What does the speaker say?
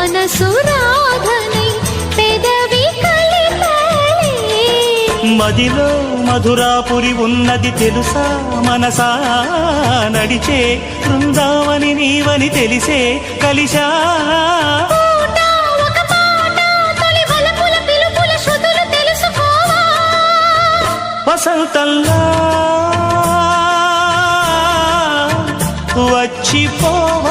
మనసు రాధనై పెదవి కలిపలే మదిలో మధురాపురి ఉన్నది తెలుసా మనసా నడిచే బృందావని నీవని తెలిసే కలిశా వసంతంలా వచ్చిపోవా